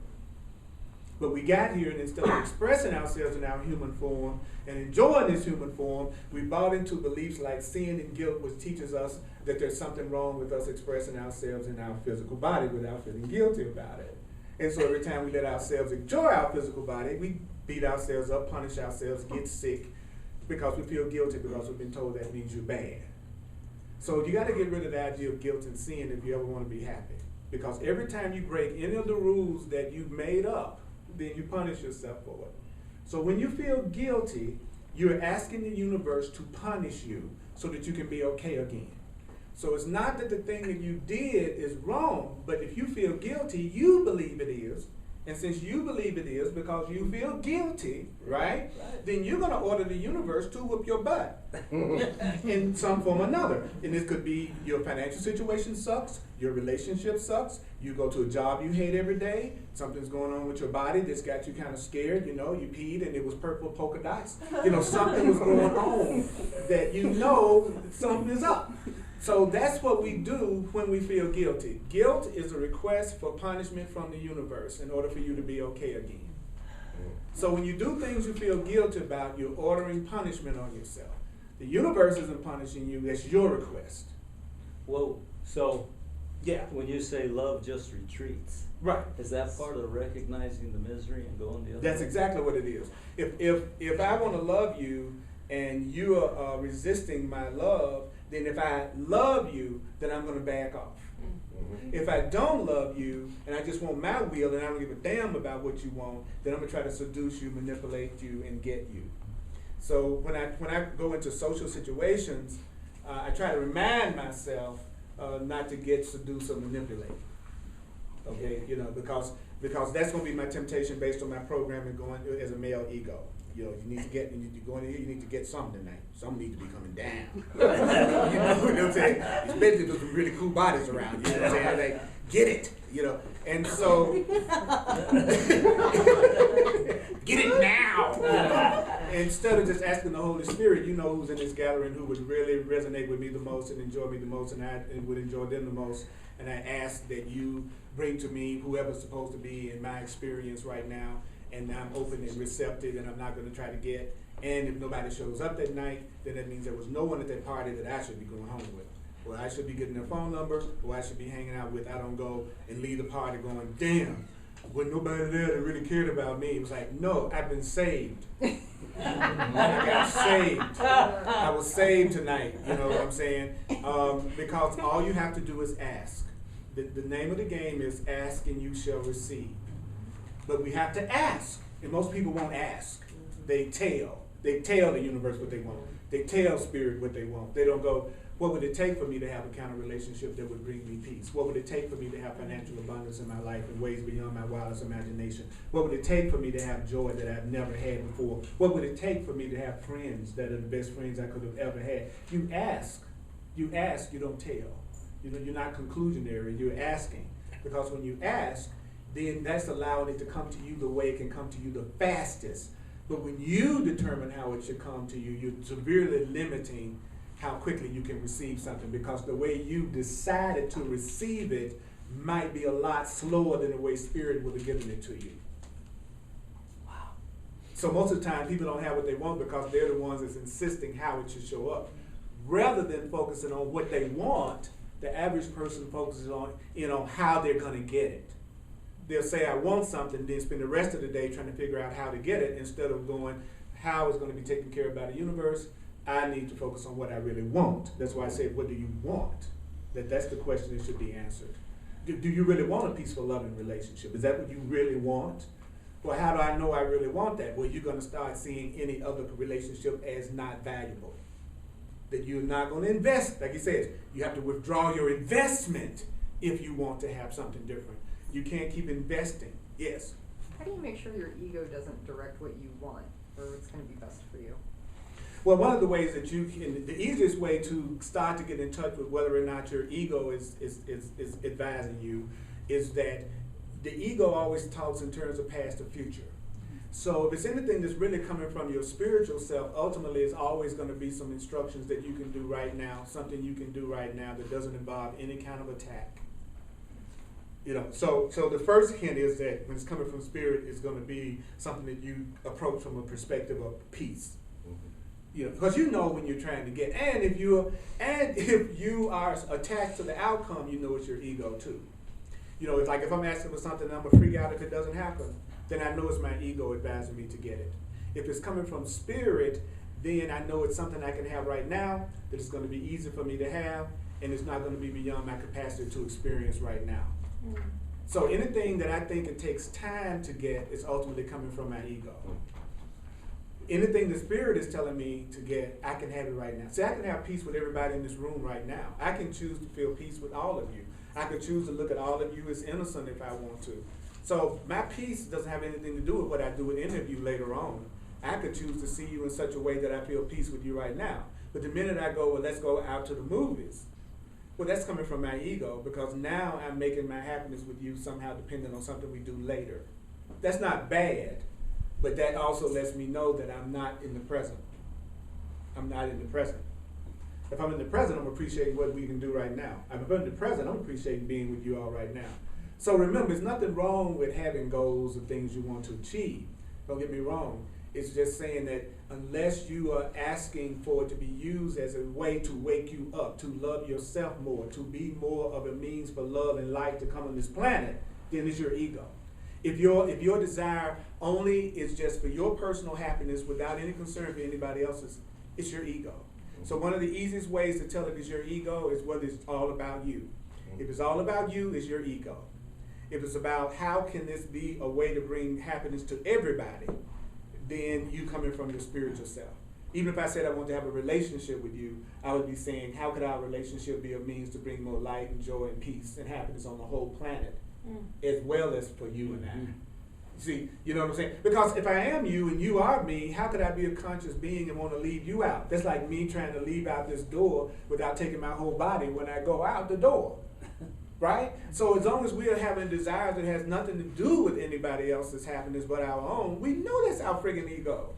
But we got here, and instead of expressing ourselves in our human form and enjoying this human form, we bought into beliefs like sin and guilt, which teaches us that there's something wrong with us expressing ourselves in our physical body without feeling guilty about it. And so every time we let ourselves enjoy our physical body, we beat ourselves up, punish ourselves, get sick, because we feel guilty because we've been told that means you're bad. So you got to get rid of the idea of guilt and sin if you ever want to be happy. Because every time you break any of the rules that you've made up, then you punish yourself for it. So when you feel guilty, you're asking the universe to punish you so that you can be okay again. So it's not that the thing that you did is wrong, but if you feel guilty, you believe it is. And since you believe it is because you feel guilty, right? Then you're going to order the universe to whoop your butt in some form or another. And this could be your financial situation sucks, your relationship sucks, you go to a job you hate every day, something's going on with your body that's got you kind of scared, you know, you peed and it was purple polka dots. You know, something was going on that you know something is up. So that's what we do when we feel guilty. Guilt is a request for punishment from the universe in order for you to be okay again. So when you do things you feel guilty about, you're ordering punishment on yourself. The universe isn't punishing you, that's your request. Whoa, so Yeah. when you say love just retreats, Right. is that part of recognizing the misery and going the other That's way? exactly what it is. If I want to love you and you are resisting my love, then if I love you, then I'm going to back off. If I don't love you and I just want my will and I don't give a damn about what you want, then I'm going to try to seduce you, manipulate you, and get you. So when I go into social situations, I try to remind myself not to get seduced or manipulated. Okay, you know, because that's going to be my temptation based on my programming going as a male ego. You know, you need to get something tonight. Something needs to be coming down. You know what I'm saying? Especially there's some really cool bodies around. You know what I'm saying? Like, get it. You know, and so get it now. You know? Instead of just asking the Holy Spirit, you know who's in this gathering who would really resonate with me the most and enjoy me the most, and I would enjoy them the most. And I ask that you bring to me whoever's supposed to be in my experience right now. And I'm open and receptive, and I'm not going to try to get. And if nobody shows up that night, then that means there was no one at that party that I should be going home with. Or I should be getting their phone number, or I should be hanging out with. I don't go and leave the party going, damn, wasn't nobody there that really cared about me. It was like, no, I've been saved. I got saved. I was saved tonight, you know what I'm saying? Because all you have to do is ask. The name of the game is ask and you shall receive. But we have to ask, and most people won't ask. They tell the universe what they want. They tell spirit what they want. They don't go, What would it take for me to have a kind of relationship that would bring me peace? What would it take for me to have financial abundance in my life in ways beyond my wildest imagination? What would it take for me to have joy that I've never had before? What would it take for me to have friends that are the best friends I could have ever had? You ask, you don't tell. You know, you're not conclusionary, you're asking. Because when you ask, then that's allowing it to come to you the way it can come to you the fastest. But when you determine how it should come to you, you're severely limiting how quickly you can receive something, because the way you decided to receive it might be a lot slower than the way Spirit would have given it to you. Wow. So most of the time people don't have what they want because they're the ones that's insisting how it should show up. Rather than focusing on what they want, the average person focuses on, how they're gonna get it. They'll say, I want something, then spend the rest of the day trying to figure out how to get it instead of going, how it's gonna be taken care of by the universe. I need to focus on what I really want. That's why I say, what do you want? That's the question that should be answered. Do you really want a peaceful, loving relationship? Is that what you really want? Well, how do I know I really want that? Well, you're gonna start seeing any other relationship as not valuable. That you're not gonna invest, like he says, you have to withdraw your investment if you want to have something different. You can't keep investing. Yes? How do you make sure your ego doesn't direct what you want or what's gonna be best for you? Well, one of the ways that you can, the easiest way to start to get in touch with whether or not your ego is advising you is that the ego always talks in terms of past or future. So if it's anything that's really coming from your spiritual self, ultimately it's always going to be some instructions that you can do right now, something you can do right now that doesn't involve any kind of attack. So the first hint is that when it's coming from spirit, it's going to be something that you approach from a perspective of peace. Because when you're trying to get, and if you are attached to the outcome, it's your ego too. It's like if I'm asking for something and I'm gonna freak out if it doesn't happen, then I know it's my ego advising me to get it. If it's coming from spirit, then I know it's something I can have right now, that it's gonna be easy for me to have, and it's not gonna be beyond my capacity to experience right now. So anything that I think it takes time to get is ultimately coming from my ego. Anything the spirit is telling me to get, I can have it right now. See, I can have peace with everybody in this room right now. I can choose to feel peace with all of you. I could choose to look at all of you as innocent if I want to. So my peace doesn't have anything to do with what I do with any of you later on. I could choose to see you in such a way that I feel peace with you right now. But the minute I go, well, let's go out to the movies, well, that's coming from my ego, because now I'm making my happiness with you somehow dependent on something we do later. That's not bad. But that also lets me know that I'm not in the present. I'm not in the present. If I'm in the present, I'm appreciating what we can do right now. If I'm in the present, I'm appreciating being with you all right now. So remember, there's nothing wrong with having goals or things you want to achieve. Don't get me wrong. It's just saying that unless you are asking for it to be used as a way to wake you up, to love yourself more, to be more of a means for love and light to come on this planet, then it's your ego. If your desire only is just for your personal happiness without any concern for anybody else's, it's your ego. So one of the easiest ways to tell if it's your ego is whether it's all about you. If it's all about you, it's your ego. If it's about how can this be a way to bring happiness to everybody, then you coming from your spiritual self. Even if I said I want to have a relationship with you, I would be saying, how could our relationship be a means to bring more light and joy and peace and happiness on the whole planet, as well as for you and I. See, you know what I'm saying? Because if I am you and you are me, how could I be a conscious being and want to leave you out? That's like me trying to leave out this door without taking my whole body when I go out the door. Right? So as long as we are having desires that has nothing to do with anybody else's happiness but our own, we know that's our friggin' ego.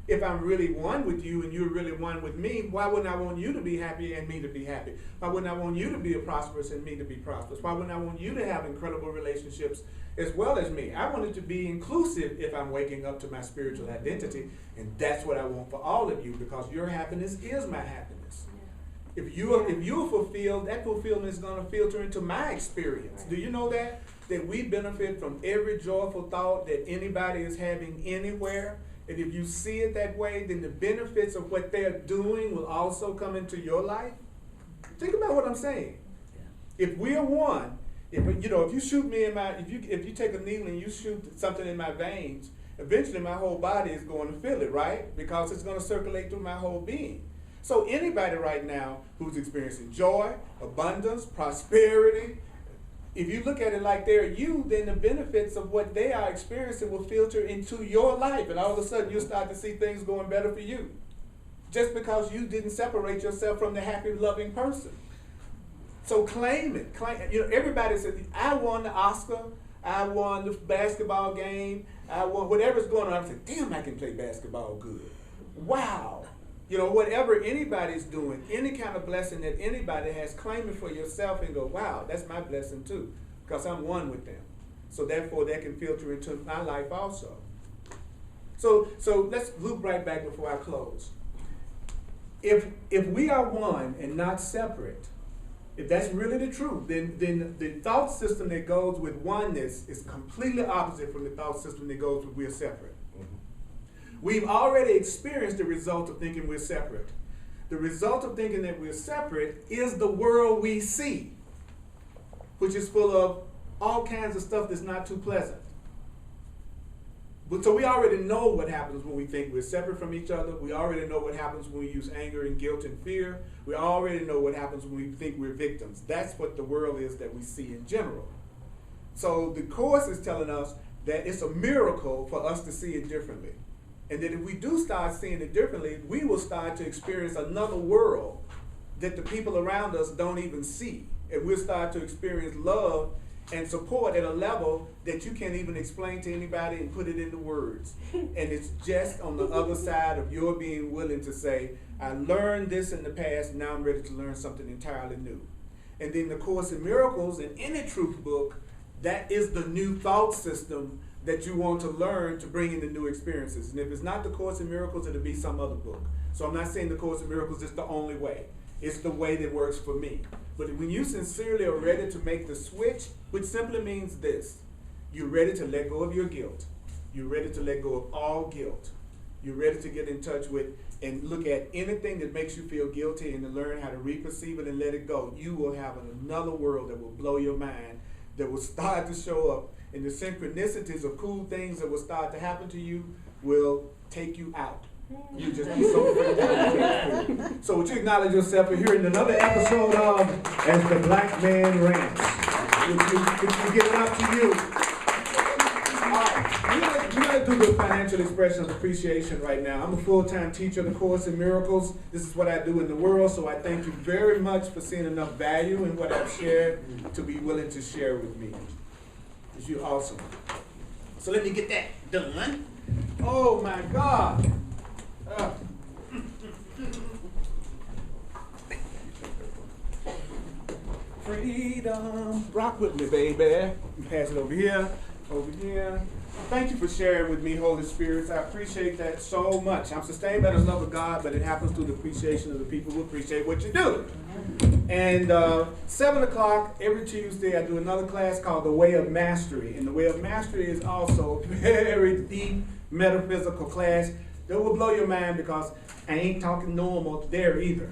If I'm really one with you and you're really one with me, why wouldn't I want you to be happy and me to be happy? Why wouldn't I want you to be prosperous and me to be prosperous? Why wouldn't I want you to have incredible relationships as well as me? I want it to be inclusive if I'm waking up to my spiritual identity, and that's what I want for all of you, because your happiness is my happiness. If you're fulfilled, that fulfillment is going to filter into my experience. Do you know that? That we benefit from every joyful thought that anybody is having anywhere. And if you see it that way, then the benefits of what they're doing will also come into your life. Think about what I'm saying. If we are one, if you shoot me in my, if you take a needle and you shoot something in my veins, eventually my whole body is going to feel it, right? Because it's going to circulate through my whole being. So anybody right now who's experiencing joy, abundance, prosperity, if you look at it like they're you, then the benefits of what they are experiencing will filter into your life. And all of a sudden you'll start to see things going better for you. Just because you didn't separate yourself from the happy, loving person. So claim it. Everybody says, I won the Oscar, I won the basketball game, I won whatever's going on. I say, damn, I can play basketball good. Wow. Whatever anybody's doing, any kind of blessing that anybody has, claim it for yourself and go, wow, that's my blessing too, because I'm one with them. So therefore, that can filter into my life also. So let's loop right back before I close. If we are one and not separate, if that's really the truth, then the thought system that goes with oneness is completely opposite from the thought system that goes with we're separate. We've already experienced the result of thinking we're separate. The result of thinking that we're separate is the world we see, which is full of all kinds of stuff that's not too pleasant. But so we already know what happens when we think we're separate from each other. We already know what happens when we use anger and guilt and fear. We already know what happens when we think we're victims. That's what the world is that we see in general. So the Course is telling us that it's a miracle for us to see it differently. And that if we do start seeing it differently, we will start to experience another world that the people around us don't even see. And we'll start to experience love and support at a level that you can't even explain to anybody and put it into words. And it's just on the other side of your being willing to say, I learned this in the past, now I'm ready to learn something entirely new. And then the Course in Miracles and any truth book, that is the new thought system that you want to learn to bring in the new experiences. And if it's not the Course in Miracles, it'll be some other book. So I'm not saying the Course in Miracles is the only way. It's the way that works for me. But when you sincerely are ready to make the switch, which simply means this, you're ready to let go of your guilt. You're ready to let go of all guilt. You're ready to get in touch with and look at anything that makes you feel guilty and to learn how to reperceive it and let it go. You will have another world that will blow your mind, that will start to show up. And the synchronicities of cool things that will start to happen to you will take you out. You just be so free. So would you acknowledge yourself for hearing another episode of As the Black Man Rants? Would you give it up to you? All right, we're going to do the financial expression of appreciation right now. I'm a full-time teacher of the Course in Miracles. This is what I do in the world, so I thank you very much for seeing enough value in what I've shared to be willing to share with me. You're awesome. So let me get that done. Oh my God. Freedom. Rock with me, baby. Pass it over here. Over here. Thank you for sharing with me, Holy Spirit. I appreciate that so much. I'm sustained by the love of God, but it happens through the appreciation of the people who appreciate what you do. And 7 o'clock every Tuesday, I do another class called The Way of Mastery. And The Way of Mastery is also a very deep metaphysical class that will blow your mind because I ain't talking normal there either.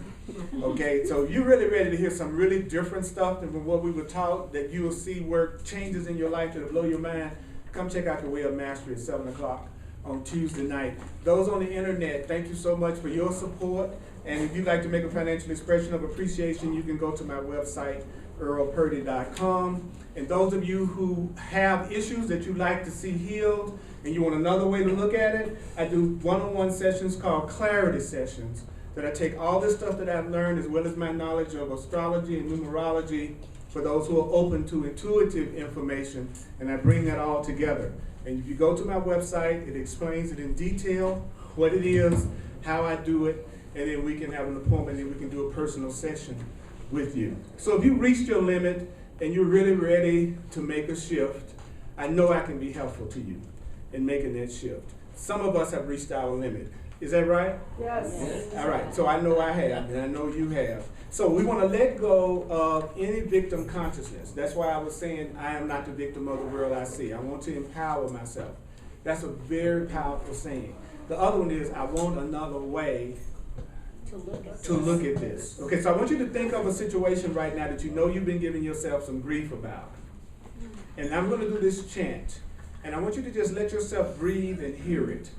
Okay, so if you're really ready to hear some really different stuff than what we were taught, that you will see where changes in your life that will blow your mind, come check out The Way of Mastery at 7 o'clock on Tuesday night. Those on the internet, thank you so much for your support. And if you'd like to make a financial expression of appreciation, you can go to my website, earlpurdy.com. And those of you who have issues that you'd like to see healed and you want another way to look at it, I do one-on-one sessions called clarity sessions, that I take all this stuff that I've learned as well as my knowledge of astrology and numerology for those who are open to intuitive information, and I bring that all together. And if you go to my website, it explains it in detail, what it is, how I do it, and then we can have an appointment and we can do a personal session with you. So if you reached your limit and you're really ready to make a shift, I know I can be helpful to you in making that shift. Some of us have reached our limit. Is that right? Yes. All right, so I know I have, and I know you have. So we want to let go of any victim consciousness. That's why I was saying I am not the victim of the world I see. I want to empower myself. That's a very powerful saying. The other one is I want another way to look at this. Okay, so I want you to think of a situation right now that you know you've been giving yourself some grief about. And I'm going to do this chant. And I want you to just let yourself breathe and hear it.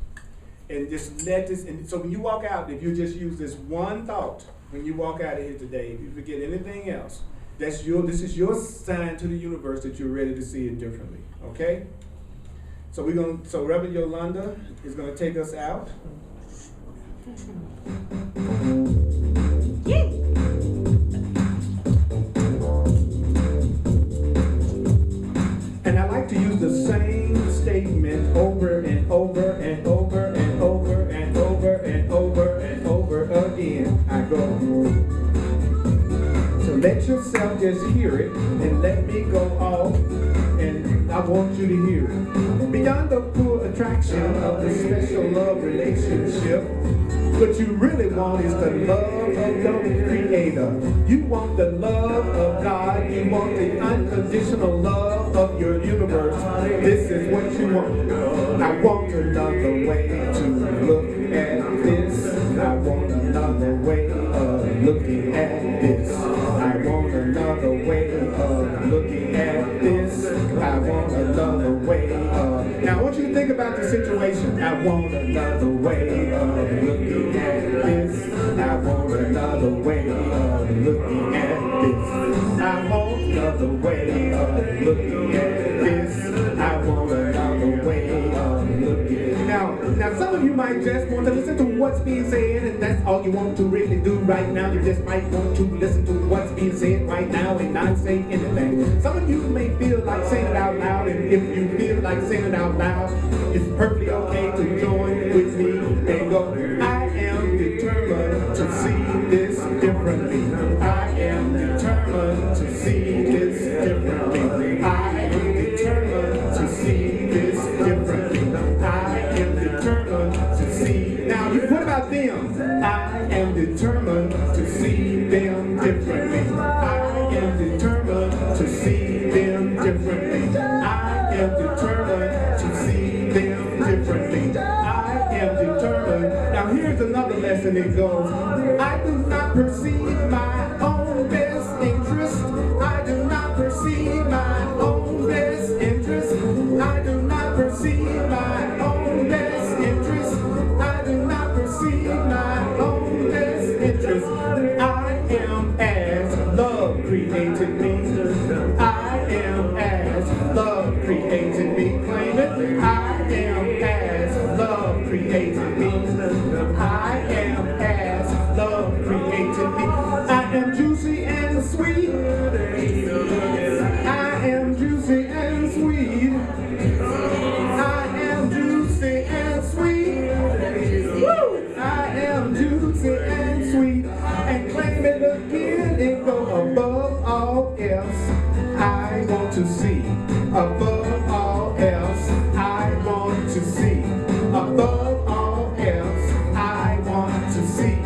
And just let this, and so when you walk out, if you just use this one thought, when you walk out of here today, if you forget anything else, this is your sign to the universe that you're ready to see it differently, okay? So Reverend Yolanda is gonna take us out. And I like to use the same statement over and over and over and over and over and over and over again. I go. So let yourself just hear it and let me go off, and I want you to hear it. Beyond the pure attraction of the special love relationship, what you really want is the love of the Creator. You want the love of God. You want the unconditional love of your universe. This is what you want. I want another way to look at this. I want another way of looking at this. I want another way of looking at this. I want another way of... Now I want you to think about the situation. I want another way of looking at this. I want another way of looking at this. I want another way of looking at this. I want another way of looking. Now some of you might just want to listen to what's being said, and that's all you want to really do right now. You just might want to listen to what's being said right now and not say anything. Some of you may feel like saying it out loud, and if you feel like saying it out loud, it's perfectly okay to join with me and go, I am determined to see this differently. I am determined to see this differently. I am determined to see this differently. I am determined to see. Now, what about them? I am determined to see them differently. I am determined to see them differently. I am determined to see them differently. I am determined. Now, here's another lesson it goes. I do not perceive my own best interest. I do not perceive my own best interest. I do not perceive my own best interest. I do not perceive my own best interest. I am as love created me. I am as love created me. Claim it. I am as love created me. I am as love created me. I am juicy and sweet. I am juicy and sweet. I am juicy and sweet. Woo! I am juicy and sweet. And claim it again and go above all else. I want to see above all else. I want to see above all else. I want to see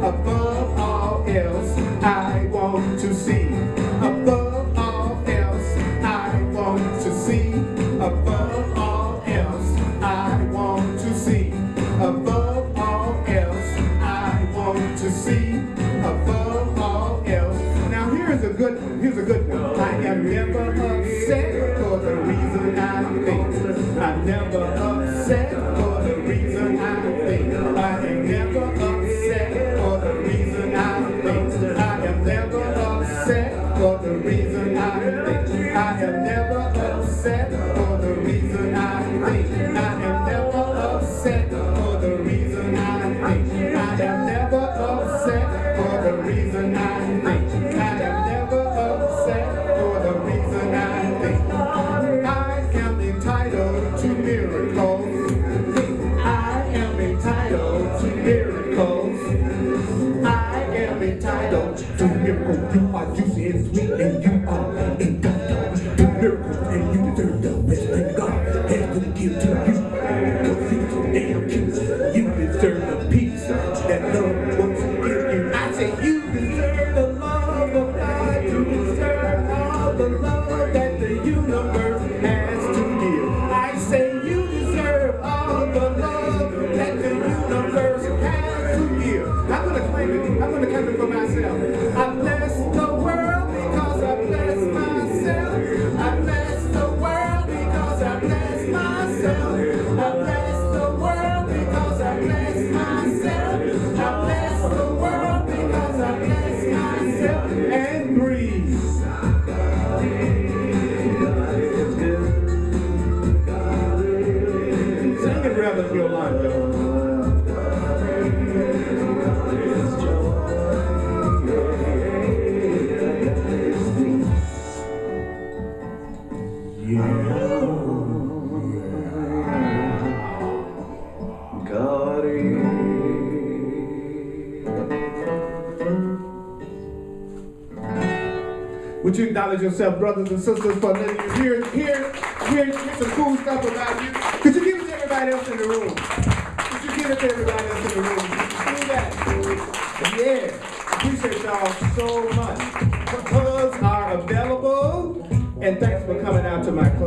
above all else. I want to see above all else. I want to see above all else. I want to see above all else. I want to see above all else. Now here's a good one. Here's a good one. I am never upset for the reason I think. I'm never upset for the reason I think. I am never upset for the reason I think. I am never upset for the reason I think. I am never upset for the reason I think. I am never upset for the reason I think. I am never upset for the reason I think. I am never upset for the reason I think. I am entitled to miracles. I am entitled to miracles. I am entitled to miracles. You are juicy and sweet, and you are entitled to miracles, and you deserve the best thing God. Yolanda. Would you acknowledge yourself, brothers and sisters, for letting you hear some cool stuff about you? Could you give it to everybody else in the room? Could you give it to everybody else in the room? Do that. Yeah. Appreciate y'all so much. Hugs are available. And thanks for coming out to my class.